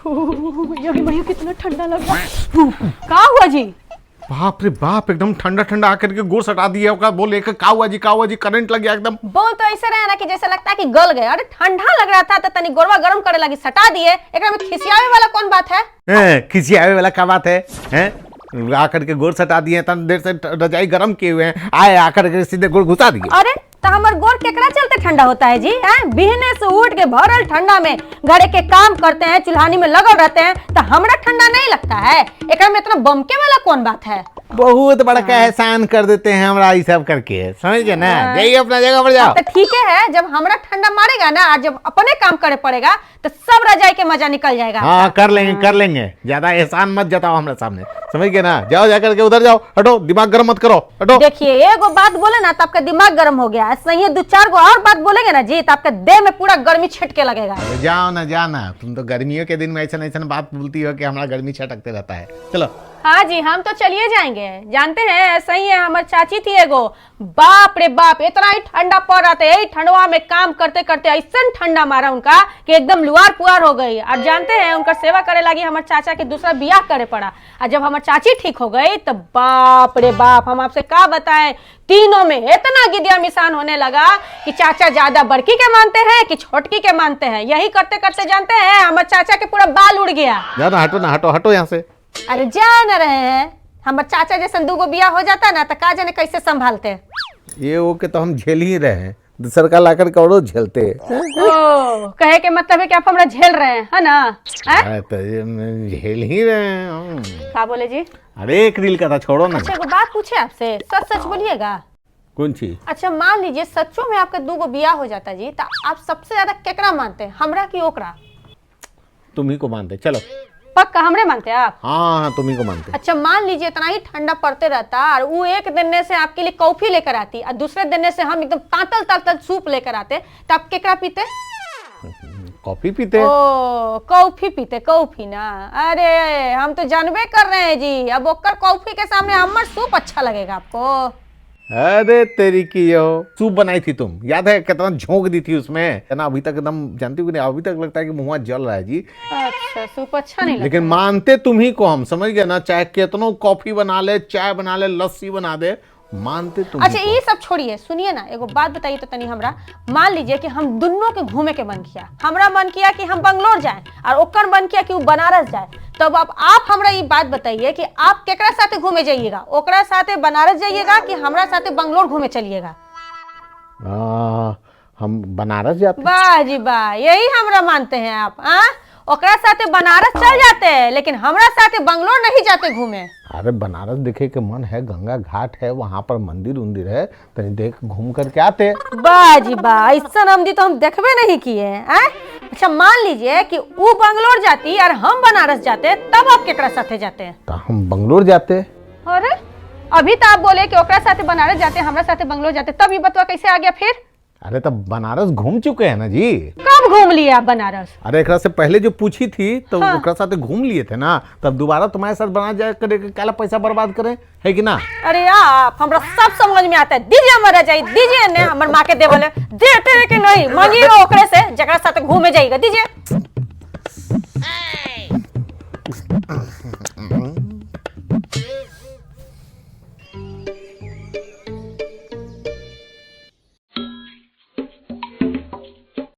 योगी भैया कितना ठंडा लग रहा है। क्या हुआ जी? बाप रे बाप, एकदम ठंडा ठंडा आकर के गोड़ सटा दिया। बोले का हुआ जी, करंट लग गया एकदम। बोल तो ऐसे रहे ना कि जैसे लगता है कि गल गए। अरे ठंडा लग रहा था तो तनी गोरवा गरम करे लगी, सटा दिए। एकरा में खिसियावे वाला कौन बात है? खिसियावे वाला क्या बात है? आकर के गोड़ सटा दिए, तन देर से रजाई गरम किए हुए हैं, आए आकर के सीधे गोड़ घुसा दिए। अरे तो हमार गोड़ केकरा चलते ठंडा होता है जी? बिहने से उठ के भरल ठंडा में घरे के काम करते हैं, चुल्हानी में लगल रहते हैं, तो हमरा ठंडा नहीं लगता है? एकरा में इतना बमके वाला कौन बात है? बहुत बड़ा एहसान कर देते हैं हमरा ये सब करके, समझ गए ना? जाइए अपना जगह पर जाओ। तो ठीक है, जब हमरा ठंडा मारेगा ना, जब अपने काम करे पड़ेगा तो सब रजाई के मजा निकल जाएगा। हाँ कर लेंगे, ज्यादा एहसान मत जताओ हमारे सामने, समझ गए ना? जाओ जाकर के उधर जाओ, हटो, दिमाग गर्म मत करो, हटो। देखिए एगो बात बोले ना तो आपका दिमाग गर्म हो गया, सही 2-4 गो और बात बोलेंगे ना जी तो आपके देह में पूरा गर्मी छिटके लगेगा। जाओ ना, तुम तो गर्मियों के दिन में ऐसा बात बोलती हो कि हमारा गर्मी छटकते रहता है। चलो। हाँ जी, हम तो चलिए जाएंगे। जानते हैं ऐसा ही है, हमारी चाची थी एगो, बाप रे बाप, इतना ही ठंडा पड़ रहा था, यही ठंडवा में काम करते करते ऐसा ठंडा मारा उनका कि एकदम लुआर पुआर हो गई। और जानते हैं उनका सेवा करे लगी हमारे चाचा के दूसरा बियाह करे पड़ा। और जब हमारी चाची ठीक हो गई तो बाप रे बाप, हम आपसे क्या बताएं, तीनों में इतना गिदिया मिसान होने लगा कि चाचा ज्यादा बड़की के मानते हैं कि छोटकी के मानते हैं। यही करते करते जानते हैं हमारे चाचा के पूरा बाल उड़ गया। हटो यहाँ से। अरे जा न रहे हैं, हमारे चाचा जैसे 2 गो बियाह हो जाता ना तो का जाने कैसे संभालते। ये वो के तो हम झेल ही रहे हैं, दूसर का लाकर के और झेलते। ओ, कहे के मतलब है कि आप हमरा झेल रहे हैं, है ना? तो झेल ही रहे हैं। क्या बोले जी? अरे एक रील का था, छोड़ो ना। अच्छा एक बात पूछे आपसे, सच सच बोलिएगा। कौन चीज? अच्छा मान लीजिए सच्चों में आपका 2 गो बियाह हो जाता जी, तो आप सबसे ज्यादा केकरा मानते हैं, हमरा की ओकरा? तुम ही को मानते। चलो पक्का हमरे मानते हैं आप? हाँ तुम ही को मानते। अच्छा मान लीजिए इतना ही ठंडा पड़ते रहता और वो एक दिन से आपके लिए कॉफी लेकर आती और दूसरे दिन से हम एकदम तातल सूप लेकर आते, तो आप केकरा पीते? कॉफी पीते। ओ कॉफी पीते, कॉफी ना। अरे हम तो जानबे कर रहे हैं जी, अब ओकर कॉफी के सामने हमार सूप अच्छा लगेगा आपको? अरे तेरी की यो सूप बनाई थी तुम, याद है कितना झोंक दी थी उसमें, है ना? अभी तक एकदम जानती हो कि नहीं, अभी तक लगता है कि मुंह जल रहा है जी। अच्छा सूप अच्छा नहीं लगता, लेकिन मानते तुम ही को हम, समझ गए ना? चाहे कितनों कॉफी बना ले, चाय बना ले, लस्सी बना दे, मानते तुम। अच्छा ये सब छोड़िए, सुनिए ना, एगो बात बताइए तो तनी हमरा। मान लीजिए कि हम दोनों के घूमे के मन किया, हमरा मन किया कि हम बंगलोर जाएं और ओकर मन किया कि वो बनारस जाए, तब अब आप हमरा ये बात बताइए कि आप केकरा साथे घूमे जाइएगा? ओकरा साथे बनारस जाइएगा कि हमरा साथे बंगलोर घूमे चलिएगा? हम बनारस जाते। वाह जी वाह, यही हमरा मानते हैं आप। ओकरा साथे बनारस चल जाते हैं लेकिन हमरा साथे बंगलोर नहीं जाते घूमे। अरे बनारस देखे के मन है, गंगा घाट है, वहाँ पर मंदिर है, तनी देख घूम करके आते। वाह जी वाह, ऐसा नमदी तो हम देखबे नहीं किए हैं। अच्छा मान लीजिए कि वो बंगलोर जाती और हम बनारस जाते, तब आप केकरा साथे जाते हैं? तो हम बंगलोर जाते। अरे अभी तो आप बोले कि ओकरा साथे बनारस जाते, हमरा साथे बंगलोर जाते, तब ये बतवा कैसे आ गया फिर? अरे तब बनारस घूम चुके हैं ना जी। कब घूम लिए आप बनारस? अरे एकरा से पहले जो पूछी थी तो ओकरा साथे घूम लिए थे ना, तब दोबारा तुम्हारे साथ बना जाए करे काला पैसा बर्बाद करें, है कि ना? अरे आप हमरा सब समझ में आता है, दीजिए हमारा जाइए, दीजिए ने हमर माँ के देवल देते कि नहीं, मांगिए ओकरे से जकरा साथे घूमे जाइएगा, दीजिए।